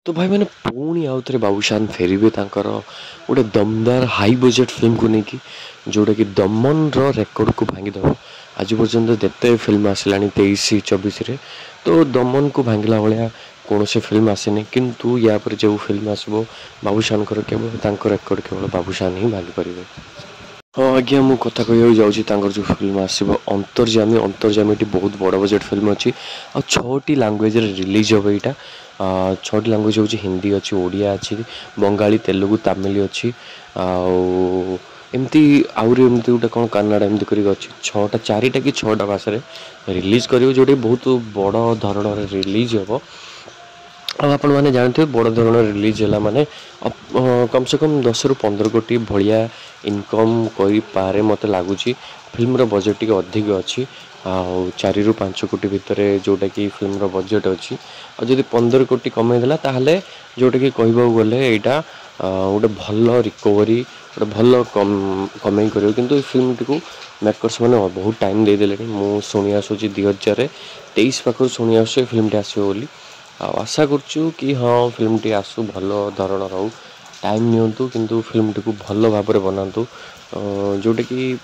तो भाई मैंने पुणी आउ थे बाबूशान फेरबे गोटे दमदार हाई बजेट फिल्म को लेकिन जोटा कि दमन रेकर्ड को भांगीदेव आज पर्यटन जिते फिल्म आसला 23-24 तो दमन को भांगला भाया कौन से फिल्म आसेनी किंतु या पर जो फिल्म आसो बाबूशान केवल रेकर्ड केवल बाबूशान ही भांगी पारे। हाँ आज्ञा मु कथा कह जाऊँगी जो फिल्म आसो अंतर्जामी अंतर्जामी बहुत बड़ बजेट फिल्म अच्छी आ 6टी लैंग्वेज रिलीज हम यहाँ 6टी लैंग्वेज हूँ हिंदी अच्छी ओडिया अच्छी बंगाली तेलुगु तमिल अच्छी एमती आउरी एमती गोटे कौन कन्नाडा एमती कर अच्छी 6टा 4टा कि 6टा भाषा रिलीज कर जो बहुत बड़ धरण रिलीज हम अब आपण मैंने जानते बड़ धरण रिलीज है माने कम से कम 10-15 कोटी भाया इनकम करे मत लगुच फिल्म बजेट टी अधिक अच्छी 4-5 कोटी भितर जोटा कि फिल्म बजेट अच्छी आदि 15 कोटी कमेदेला ताहले जोटा कि कहबाक गले यहाँ गोटे भल रिकवरी गोटे भल कमई कर कि फिल्म टी मेकर्स मैंने बहुत टाइम देदेले मु शुणी आसूँ 2023 पाखु शुणी आस फिल्म टी आसो आशा करुँ कि हाँ फिल्म टी आसू भल धरण रो टाइम नियंतु किंतु फिल्म टी को भल भाव बनातु जोटा कि